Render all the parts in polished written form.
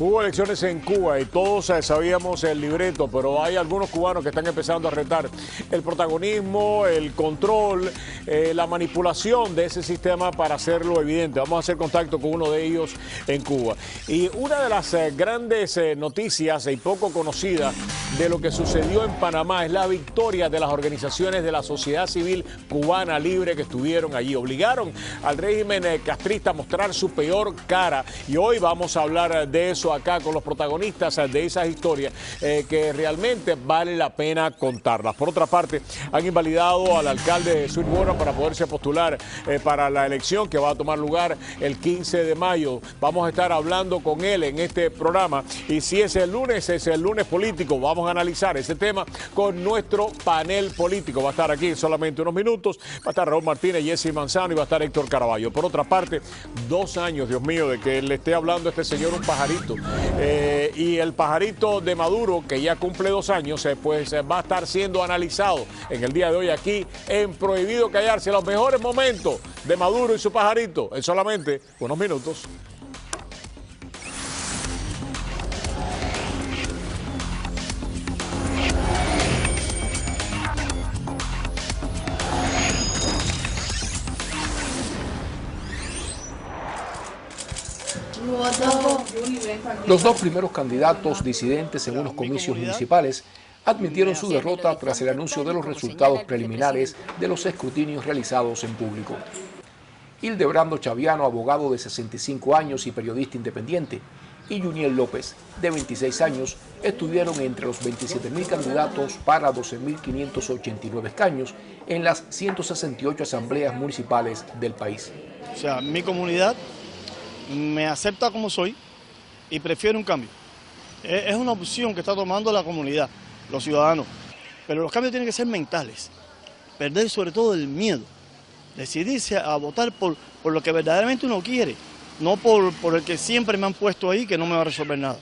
Hubo elecciones en Cuba y todos sabíamos el libreto, pero hay algunos cubanos que están empezando a retar el protagonismo, el control, la manipulación de ese sistema para hacerlo evidente. Vamos a hacer contacto con uno de ellos en Cuba. Y una de las grandes noticias y poco conocida de lo que sucedió en Panamá es la victoria de las organizaciones de la sociedad civil cubana libre que estuvieron allí. Obligaron al régimen castrista a mostrar su peor cara y hoy vamos a hablar de eso acá con los protagonistas de esas historias que realmente vale la pena contarlas. Por otra parte, han invalidado al alcalde de Sweetwater para poderse postular para la elección que va a tomar lugar el 15 de mayo. Vamos a estar hablando con él en este programa y si es el lunes político, vamos a analizar ese tema con nuestro panel político. Va a estar aquí en solamente unos minutos, va a estar Raúl Martínez, Jesse Manzano y va a estar Héctor Caraballo. Por otra parte, 2 años, Dios mío, de que le esté hablando a este señor un pajarito. Y el pajarito de Maduro, que ya cumple 2 años, pues va a estar siendo analizado en el día de hoy aquí en Prohibido Callarse. Los mejores momentos de Maduro y su pajarito en solamente unos minutos. Los 2 primeros candidatos disidentes en unos comicios municipales admitieron su derrota tras el anuncio de los resultados preliminares de los escrutinios realizados en público. Hildebrando Chaviano, abogado de 65 años y periodista independiente, y Juniel López, de 26 años, estuvieron entre los 27.000 candidatos para 12.589 escaños en las 168 asambleas municipales del país. O sea, mi comunidad me acepta como soy y prefiere un cambio. Es una opción que está tomando la comunidad, los ciudadanos. Pero los cambios tienen que ser mentales. Perder sobre todo el miedo. Decidirse a votar por lo que verdaderamente uno quiere. No por el que siempre me han puesto ahí que no me va a resolver nada.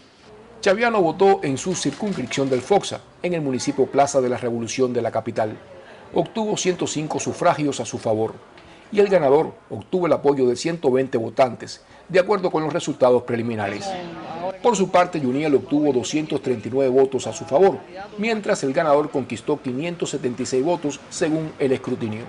Chaviano votó en su circunscripción del Foxa, en el municipio Plaza de la Revolución de la capital. Obtuvo 105 sufragios a su favor. Y el ganador obtuvo el apoyo de 120 votantes, de acuerdo con los resultados preliminares. Por su parte, Juniel obtuvo 239 votos a su favor, mientras el ganador conquistó 576 votos según el escrutinio.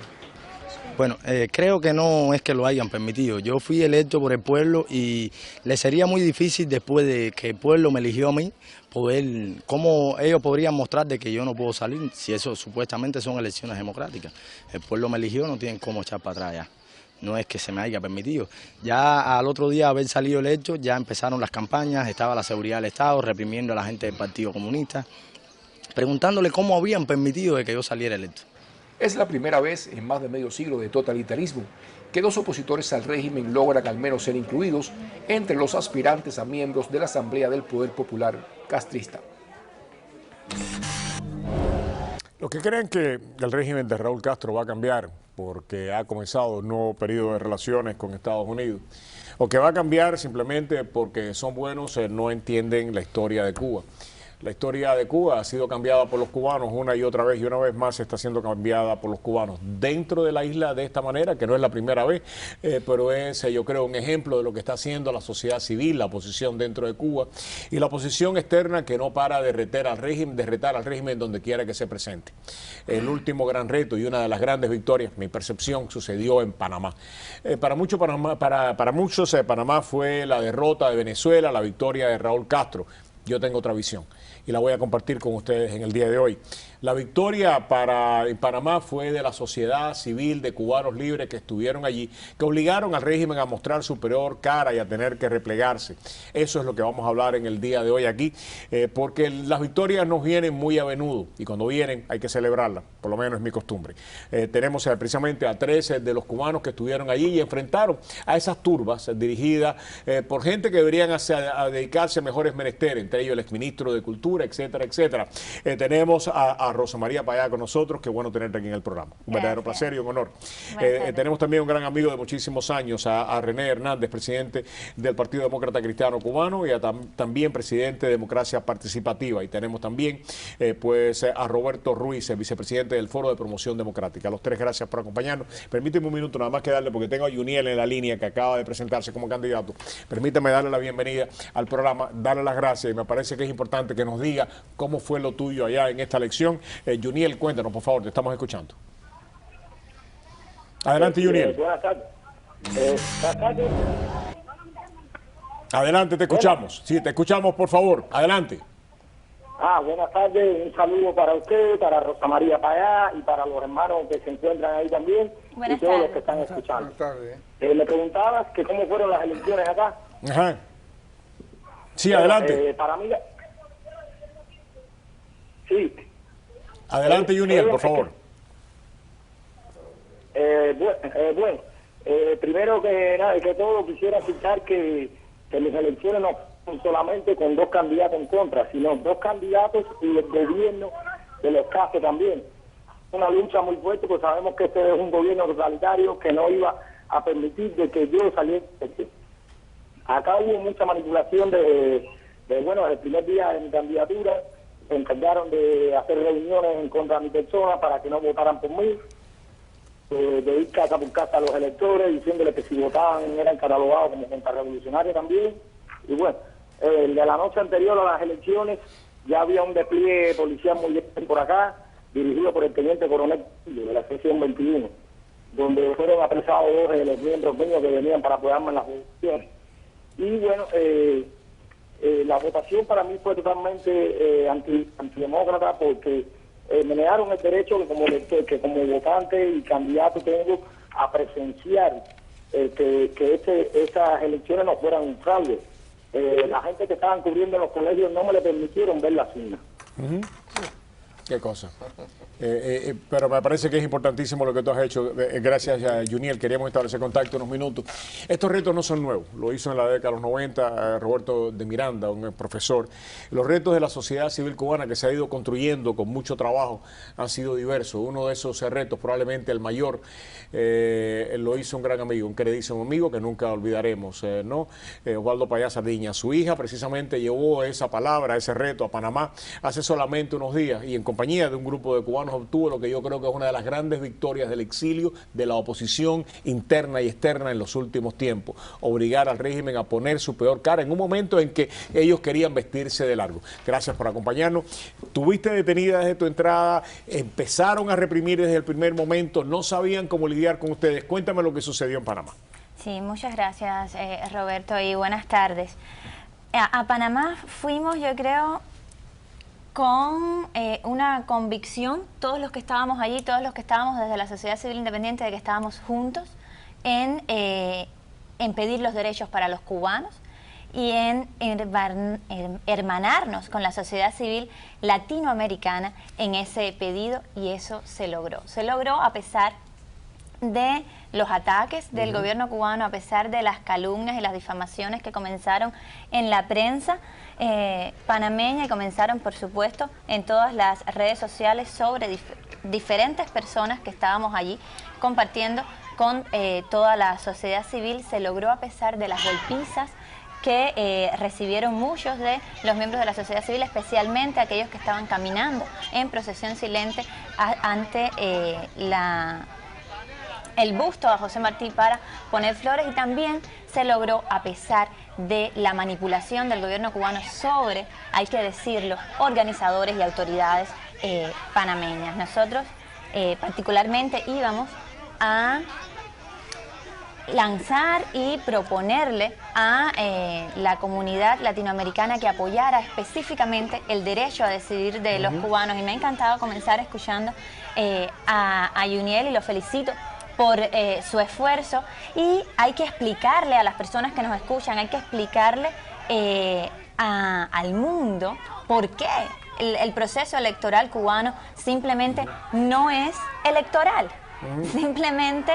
Bueno, creo que no es que lo hayan permitido. Yo fui electo por el pueblo y le sería muy difícil después de que el pueblo me eligió a mí, poder, cómo ellos podrían mostrar de que yo no puedo salir, si eso supuestamente son elecciones democráticas. El pueblo me eligió, no tienen cómo echar para atrás ya. No es que se me haya permitido. Ya al otro día de haber salido electo, ya empezaron las campañas, estaba la seguridad del Estado reprimiendo a la gente del Partido Comunista, preguntándole cómo habían permitido de que yo saliera electo. Es la primera vez en más de medio siglo de totalitarismo que 2 opositores al régimen logran al menos ser incluidos entre los aspirantes a miembros de la Asamblea del Poder Popular castrista. Los que creen que el régimen de Raúl Castro va a cambiar porque ha comenzado un nuevo periodo de relaciones con Estados Unidos, o que va a cambiar simplemente porque son buenos, no entienden la historia de Cuba. La historia de Cuba ha sido cambiada por los cubanos una y otra vez, y una vez más está siendo cambiada por los cubanos dentro de la isla de esta manera, que no es la primera vez, pero es, yo creo, un ejemplo de lo que está haciendo la sociedad civil, la oposición dentro de Cuba, y la oposición externa que no para de retar al régimen donde quiera que se presente. El último gran reto y una de las grandes victorias, mi percepción, sucedió en Panamá. Para muchos, Panamá fue la derrota de Venezuela, la victoria de Raúl Castro. Yo tengo otra visión y la voy a compartir con ustedes en el día de hoy. La victoria en Panamá fue de la sociedad civil de cubanos libres que estuvieron allí, que obligaron al régimen a mostrar su peor cara y a tener que replegarse. Eso es lo que vamos a hablar en el día de hoy aquí, porque las victorias nos vienen muy a menudo y cuando vienen hay que celebrarlas, por lo menos es mi costumbre. Tenemos precisamente a 13 de los cubanos que estuvieron allí y enfrentaron a esas turbas dirigidas por gente que deberían dedicarse a mejores menesteres, entre ellos el exministro de Cultura, legislatura, etcétera, etcétera. Tenemos a Rosa María Payá con nosotros, qué bueno tenerte aquí en el programa. Un verdadero placer y un honor. Tenemos también un gran amigo de muchísimos años, a René Hernández, presidente del Partido Demócrata Cristiano Cubano, y también presidente de Democracia Participativa. Y tenemos también pues a Roberto Ruiz, el vicepresidente del Foro de Promoción Democrática. A los tres, gracias por acompañarnos. Permíteme un minuto nada más que darle, porque tengo a Juniel en la línea que acaba de presentarse como candidato. Permítame darle la bienvenida al programa, darle las gracias, y me parece que es importante que nos diga cómo fue lo tuyo allá en esta elección. Juniel, cuéntanos, por favor, te estamos escuchando. Adelante, Juniel. Buenas tardes. Buenas tardes. Adelante, te escuchamos. Sí, te escuchamos, por favor. Adelante. Buenas tardes. Un saludo para usted, para Rosa María Payá y para los hermanos que se encuentran ahí también. Buenas y todos tardes. los que están escuchando. Buenas tardes. Me preguntabas que cómo fueron las elecciones acá. Ajá. Sí, adelante. Para mí... Sí. Adelante, Juniel, por favor. Bueno, primero que nada, que todo quisiera citar que las elecciones no son solamente con dos candidatos en contra, sino dos candidatos y el gobierno de los casos también. Una lucha muy fuerte, pues sabemos que este es un gobierno totalitario que no iba a permitir de que yo saliera. Acá hubo mucha manipulación bueno, el primer día de mi candidatura se encargaron de hacer reuniones en contra de mi persona para que no votaran por mí, de ir casa por casa a los electores diciéndoles que si votaban eran catalogados como contrarrevolucionarios también. Y bueno, de la noche anterior a las elecciones ya había un despliegue policial muy bien por acá, dirigido por el teniente coronel de la sección 21, donde fueron apresados dos de los miembros míos que venían para apoyarme en las elecciones. Y bueno, la votación para mí fue totalmente antidemócrata, porque me negaron el derecho que como votante y candidato tengo a presenciar que esas elecciones no fueran un fraude. La gente que estaban cubriendo en los colegios no me le permitieron ver las urnas. Qué cosa. Pero me parece que es importantísimo lo que tú has hecho. Gracias a Juniel, queríamos establecer contacto unos minutos. Estos retos no son nuevos, lo hizo en la década de los 90 Roberto de Miranda, un profesor. Los retos de la sociedad civil cubana que se ha ido construyendo con mucho trabajo han sido diversos. Uno de esos retos, probablemente el mayor, lo hizo un gran amigo, un queridísimo amigo que nunca olvidaremos, ¿no? Osvaldo Payá Sardiña. Su hija precisamente llevó esa palabra, ese reto a Panamá hace solamente unos días, y en compañía de un grupo de cubanos obtuvo lo que yo creo que es una de las grandes victorias del exilio, de la oposición interna y externa en los últimos tiempos. Obligar al régimen a poner su peor cara en un momento en que ellos querían vestirse de largo. Gracias por acompañarnos. Tuviste detenida desde tu entrada, empezaron a reprimir desde el primer momento, no sabían cómo lidiar con ustedes. Cuéntame lo que sucedió en Panamá. Sí, muchas gracias, Roberto, y buenas tardes. A Panamá fuimos, yo creo, con una convicción, todos los que estábamos allí, todos los que estábamos desde la sociedad civil independiente, de que estábamos juntos en pedir los derechos para los cubanos y en hermanarnos con la sociedad civil latinoamericana en ese pedido, y eso se logró. Se logró a pesar de los ataques del gobierno cubano, a pesar de las calumnias y las difamaciones que comenzaron en la prensa panameña y comenzaron, por supuesto, en todas las redes sociales sobre diferentes personas que estábamos allí compartiendo con toda la sociedad civil. Se logró a pesar de las golpizas que recibieron muchos de los miembros de la sociedad civil, especialmente aquellos que estaban caminando en procesión silente ante el busto a José Martí para poner flores, y también se logró a pesar de la manipulación del gobierno cubano sobre, hay que decirlo, organizadores y autoridades panameñas. Nosotros particularmente íbamos a lanzar y proponerle a la comunidad latinoamericana que apoyara específicamente el derecho a decidir de los cubanos, y me ha encantado comenzar escuchando a Juniel, y lo felicito por su esfuerzo. Y hay que explicarle a las personas que nos escuchan, hay que explicarle al mundo por qué el proceso electoral cubano simplemente no es electoral. Simplemente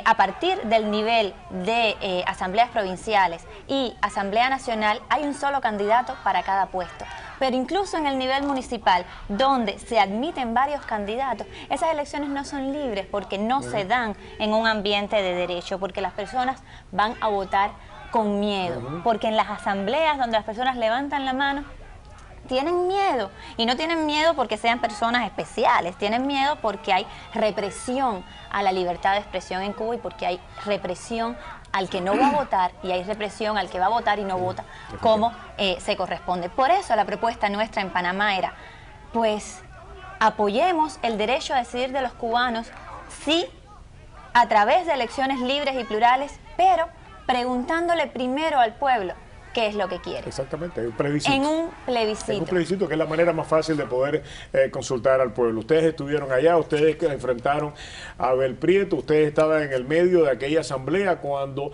a partir del nivel de asambleas provinciales y asamblea nacional hay un solo candidato para cada puesto. Pero incluso en el nivel municipal, donde se admiten varios candidatos, esas elecciones no son libres porque no se dan en un ambiente de derecho, porque las personas van a votar con miedo, porque en las asambleas donde las personas levantan la mano, tienen miedo, y no tienen miedo porque sean personas especiales, tienen miedo porque hay represión a la libertad de expresión en Cuba y porque hay represión al que no va a votar y hay represión al que va a votar y no vota como se corresponde. Por eso la propuesta nuestra en Panamá era, pues, apoyemos el derecho a decidir de los cubanos, sí, a través de elecciones libres y plurales, pero preguntándole primero al pueblo qué es lo que quiere. Exactamente, un plebiscito. En un plebiscito. En un plebiscito, que es la manera más fácil de poder consultar al pueblo. Ustedes estuvieron allá, ustedes que enfrentaron a Abel Prieto, ustedes estaban en el medio de aquella asamblea cuando,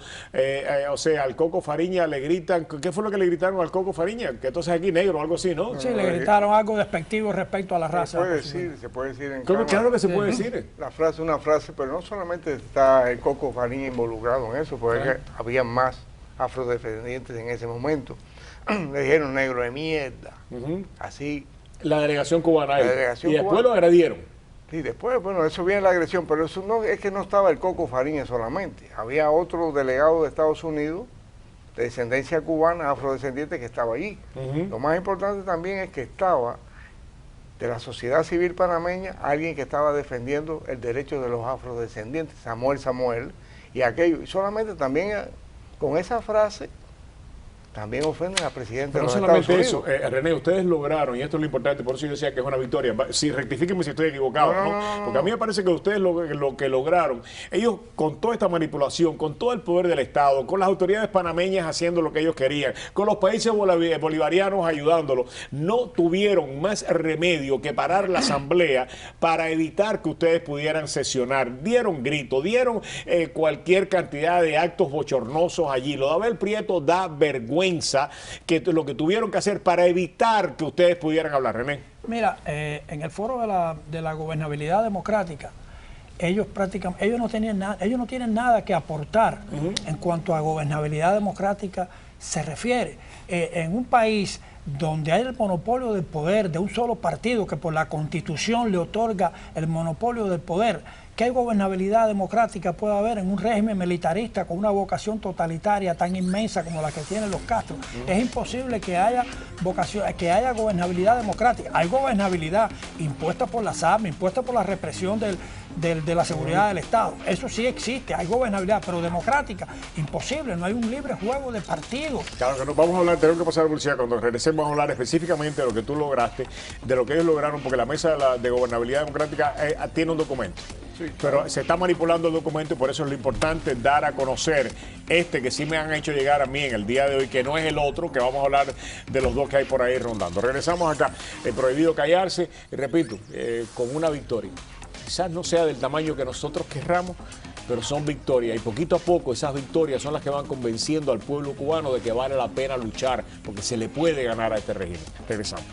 o sea, al Coco Fariña le gritan, ¿qué fue lo que le gritaron al Coco Fariña? Que entonces aquí negro o algo así, ¿no? Sí, le gritaron algo despectivo respecto a la raza. Se puede decir en Claro que se puede decir. La frase es una frase, pero no solamente está el Coco Fariña involucrado en eso, porque había más afrodescendientes en ese momento. Le dijeron negro de mierda. Así. La delegación cubana ahí. La delegación y después cubana. lo agredieron. Sí, después, bueno, eso viene la agresión, pero eso no es que no estaba el Coco Fariña solamente. Había otro delegado de Estados Unidos, de descendencia cubana, afrodescendiente, que estaba allí. Lo más importante también es que estaba de la sociedad civil panameña alguien que estaba defendiendo el derecho de los afrodescendientes, Samuel, y aquello. Y solamente también con esa frase también ofenden al presidente de los Estados Unidos. Pero no solamente eso, René, ustedes lograron, y esto es lo importante, por eso yo decía que es una victoria, si rectifíquenme si estoy equivocado, ¿no? Porque a mí me parece que ustedes lo que lograron, ellos con toda esta manipulación, con todo el poder del Estado, con las autoridades panameñas haciendo lo que ellos querían, con los países bolivarianos ayudándolos, no tuvieron más remedio que parar la asamblea para evitar que ustedes pudieran sesionar. Dieron grito, dieron cualquier cantidad de actos bochornosos allí. Lo de Abel Prieto da vergüenza, que lo que tuvieron que hacer para evitar que ustedes pudieran hablar. René. Mira, en el foro de la gobernabilidad democrática, ellos no tienen nada que aportar en cuanto a gobernabilidad democrática se refiere. En un país donde hay el monopolio del poder de un solo partido que por la Constitución le otorga el monopolio del poder, ¿qué gobernabilidad democrática puede haber en un régimen militarista con una vocación totalitaria tan inmensa como la que tienen los Castro? Es imposible que haya gobernabilidad democrática. Hay gobernabilidad impuesta por las armas, impuesta por la represión de la seguridad del Estado. Eso sí existe, hay gobernabilidad, pero democrática, imposible, no hay un libre juego de partidos. Claro que no, vamos a hablar, tenemos que pasar a la publicidad, cuando regresemos vamos a hablar específicamente de lo que tú lograste, de lo que ellos lograron, porque la mesa de gobernabilidad democrática tiene un documento. Sí, pero se está manipulando el documento y por eso es lo importante dar a conocer que sí me han hecho llegar a mí en el día de hoy, que no es el otro, que vamos a hablar de los dos que hay por ahí rondando. Regresamos acá, prohibido callarse, y repito, con una victoria. Quizás no sea del tamaño que nosotros querramos, pero son victorias y poquito a poco esas victorias son las que van convenciendo al pueblo cubano de que vale la pena luchar porque se le puede ganar a este régimen. Regresamos.